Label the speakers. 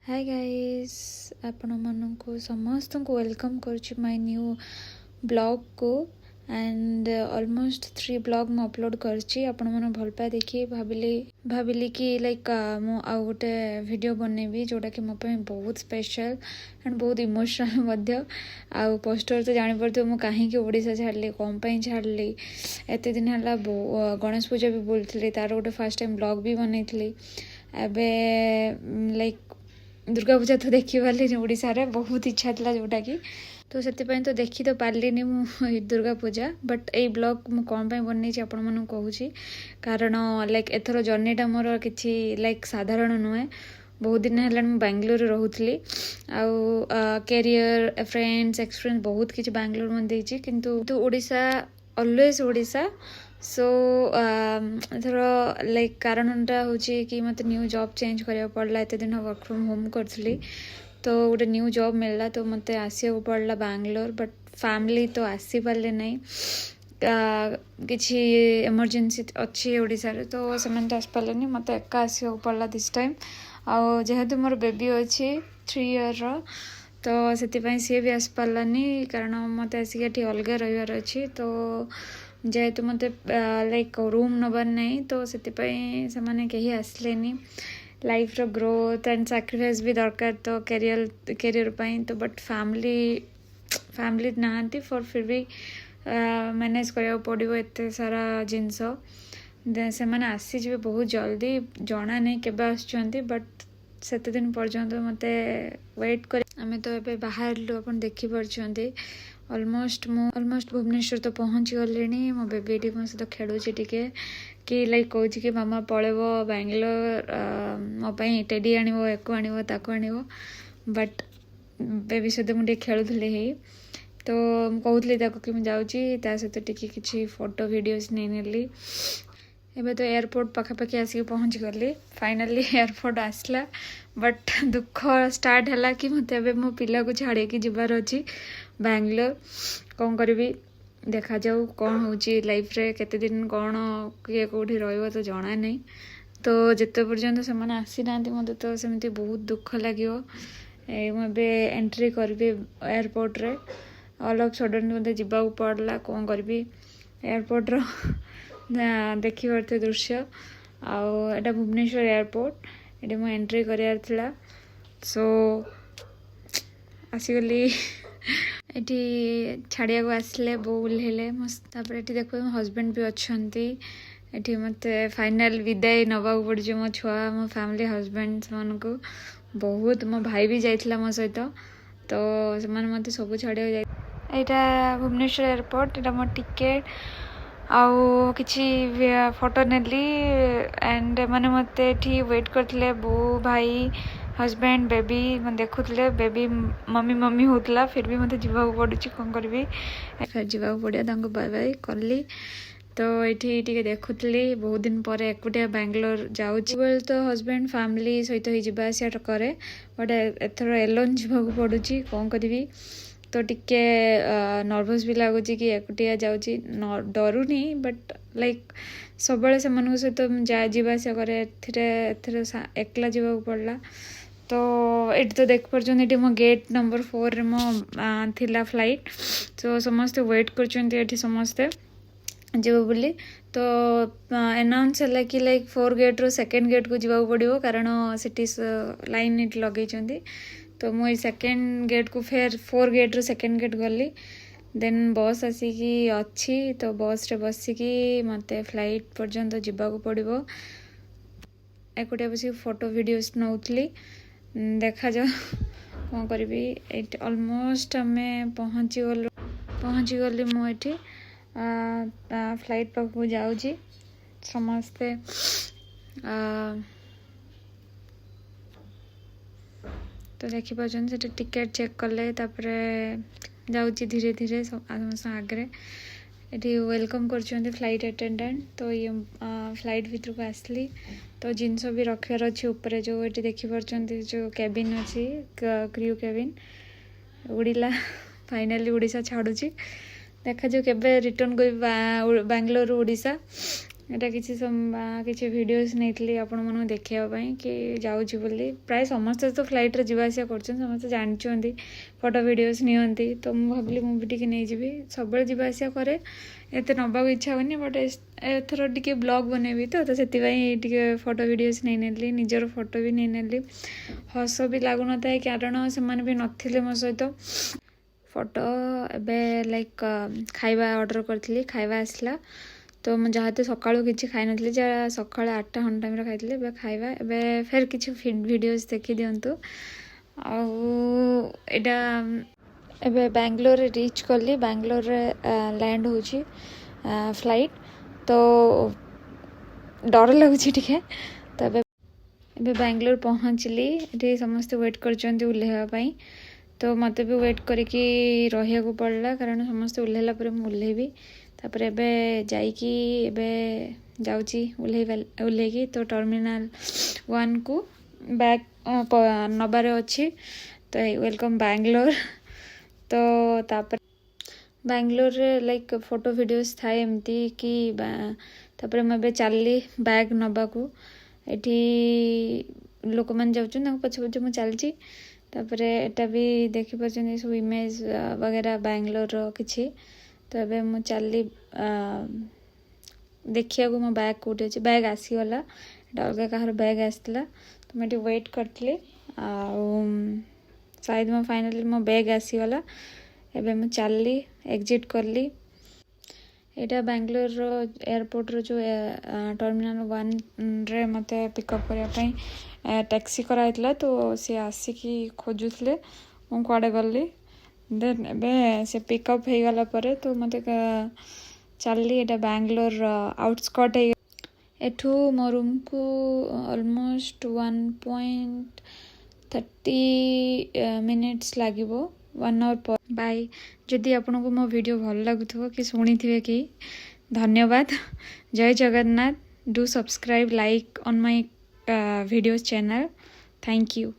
Speaker 1: Hi guys आपण मानक समस्त को वेलकम करुच्ची माय न्यू ब्लॉग को एंड ऑलमोस्ट 3 ब्लॉग मु अपलोड करची आपण मन भल पाए देखिए भाविली कि लाइक मु आ गोटे वीडियो बनेबी जोटा कि मो पे बहुत स्पेशल एंड बहुत इमोशनल मध्य आ पोस्टर तो जानि पड़थि मु काहे कि ओडिसा छाडली कोन पई छाडली एते दिन हला गणेश पूजा भी बोलथली तार गोटे फर्स्ट टाइम ब्लॉग भी बनैथली एबे लाइक दुर्गा पूजा तो देखी पार्ली ओडिशा रे बहुत इच्छा था जोटा कि तो से तो देखी तो पार्लिनी मु Durga Puja but A blog मु कौन पे बन आपण मन कहूँ कारण लाइक एथर जर्नीटा मोर किसी लाइक साधारण नुहे बहुत दिन है बांग्लोर रोली आउ कैरियर फ्रेंड्स एक्सपीरियंस बहुत किसी बांग्लोर में देती किंतु ओडिशा ऑलवेज ओडिशा सो एथर लाइक कारणटा हूँ कि मत न्यू जॉब चेंज करा पड़ा एत दिन वर्क फ्रॉम होम करी तो गोटे न्यू जॉब मिलला तो मत आसिया पड़ा बांग्लोर बट फैमिली तो आसी पारे ना किसी इमरजेंसी अच्छी ओडिशा रे तो से तो आसपारे मत एका आसिया पड़ा दिस टाइम आउ जेहेतु मोर बेबी अच्छी 3 year तो से सी भी आसपारानी कारण मत आसिक अलग रही अच्छी तो जेहेतु मत लाइक रूम नबार नहीं तो से कहीं आसलेनी लाइफ रो ग्रोथ एंड सैक्रिफाइस भी दरकार तो कैरियर तो बट फैमिली नहांती फॉर फिर भी मैनेज करा पड़ो एत सारा जिनस से मैंने आसी बहुत जल्दी जना नहीं केबे आसुचंती बट सेते दिन पर्यंत मते वेट कर आमे तो एबे बाहर आप देखी पार्छंती ऑलमोस्ट भुवनेश्वर तो पहुँची गली मो बेबी मो सहित खेलुची टिके कि लाइक कहूँ कि मामा पलैब बांग्लोर मोपाई टेडी आनिबो एको आनिबो ताको आनिबो बट बेबी सहित मुझे खेलुली ही तो कहूली कि मुझे जाऊँगी ता सहित टिके किसी फोटो वीडियोस नहीं नेली एबे तो एयरपोर्ट पाखापाखि आसिक पहुँची गली फाइनली एयरपोर्ट आसला बट दुख स्टार्ट है कि मत मो पिला को छाड़ी कि जबार अच्छी बांग्लोर कौन करी देखा जाऊ कौन हो लाइफ रे केते दिन कौन किए कौटी रही तो जना नहीं तो जिते पर्यंत से आसी ना मत तो सेमती बहुत दुख लगे मुझे एंट्री करी एयरपोर्ट रे ऑल ऑफ सडन मत जावाक पड़ला कौन करी एयरपोर्ट रो देखी पारे दृश्य आटा भुवनेश्वर एयरपोर्ट ये मुझे एंट्री करार सो आसीगली ये छाड़िया को आसले बो उल्हेले मस्त ये देख मो हजबैंड भी अच्छा ये मत फाइनल विदाई नवाक पड़े मो छुआ मो फैमिली हजबैंड मान को बहुत मो भाई भी जाइला मो सहित तो से मत सब छाड़िया यहाँ भुवनेश्वर एयरपोर्ट यहाँ मो टिकेट आउ किसी फोटो नेली एंड मैंने मत वेट करते बो भाई हजबैंड बेबी मैं देखुले बेबी मम्मी होता फिर भी मत जावाक पड़ू कौन करी फिर जावाक पड़ा बाय बाय कली तो ये देखुली बहुत दिन पर एकुटिया बांग्लोर जाऊँ तो हजबैंड फैमिली सहित ही जावासिया करे बट एथर एलोन जावाक पड़ू कौन करी तो टिके नर्भस भी लगुच कि एकुटिया जाऊँगी डरुनी बट लाइक सब से सहित जावासिया करे एकला जावाक पड़ला तो ये तो देख पार्टी मो गेट नंबर 4 मो थिला फ्लाइट तो समस्ते वेट कर समस्ते जीव बोली तो अनाउंस है कि लाइक 4 गेट रो 2nd गेट को जावाक पड़ो कारण सिटी लाइन ये लगे तो मुझे 2nd गेट को फिर 4 गेट रो 2nd गेट गली देन बस आसिकी अच्छी तो बस रे बसिकी मत फ्लाइट पर्यंत जावाक पड़ो एकुटिया बस फोटो वीडियोस नौली देखा जाओ कौन करी ऑलमोस्ट आम पहुँची गली मुझे फ्लाइट पाखु जाऊँगी समस्ते तो देखिपार से टिकेट चेक कले जाऊँगी धीरे धीरे समस्त आगे ये वेलकम कर फ्लाइट अटेंडेंट तो ये फ्लाइट भीतर को आसली तो जिनस भी रखार अच्छी ऊपर जो ये देखिपार जो केबिन अच्छी क्रू केबिन उड़ीला फाइनली उड़ीसा छाड़ुची देखा जो केबे रिटर्न कर बांग्लोर ओडिशा एटा किसी वीडियोस नहीं आपण मन देखापी कि जाऊँगी बोली प्राय समस्ते तो फ्लाइट रे जीवासिया कर समस्ते जानते फोटो वीडियोस नियंती तो मुझे भाविली मुझे नहीं जी सब जीवासिया करे एत नवा इच्छा होनी बट एथर टे ब्लॉग बनैबी तो से फोटो वीडियोस नहीं नेली निजर फोटो भी नहीं नेली हस भी लगुन था कारण से भी नथिले मो सहित फोटो एबे लाइक खाइबा ऑर्डर करथली खाइबा आसला तो मुझे जहाँ तो सका किसी खाई नी जहाँ सका 8टा खंड टाइम खाई ए खाइबा ए फिर किसी वीडियोस देखी दिंतु आटा एबे बैंगलोर रीच कली बैंगलोर लैंड हो फ्लाइट तो डर लगुच टे तो एबे बैंगलोर पहुँचली ये समस्ते वेट कर ओह्लैवाई तो मत भी वेट करके रहा पड़ला कारण समस्ते ओह्लैला मुझे तापर एबे जाइकी एबे जाउची ओह्लैकी तो टर्मिनाल 1 को बैक नबार अच्छी तो वेलकम बैंगलोर तो तापर बैंगलोर रे लाइक फोटो वीडियोस थाए एमती कि तापर मैं चलली बैग नबाकू एठी लोक मैंने जाऊँ पछे पछे मुझे चलची तापर एटा भी देखी पार्छन सब इमेज वगैरह बैंगलोर किछि तो ये मुझे चलली देखिया मो बैग कौटे अच्छे बैग आसीगला अलग कहार बैग आसला तो मुझे वेट करी शायद मो फाइनली मो बैग आसीगला एबे मुझे चलली एग्जिट करली यहाँ बैंगलोर एयरपोर्ट रो जो टर्मिनाल 1 रे मते पिकअप करने टैक्सी कराइला तो सी आसिकी खोजुले मु कड़े गली देन एबे से पिकअप हो गला परे तो मते चलली एटा बैंगलोर आउटस्कट एठू मो रूम को ऑलमोस्ट 1.30 मिनिट्स लागिबो 1 आवर पर बाय जदि आपन को मो वीडियो भल लगुथो कि सुनी थिबे कि धन्यवाद जय Jagannath do subscribe like on my videos channel thank you.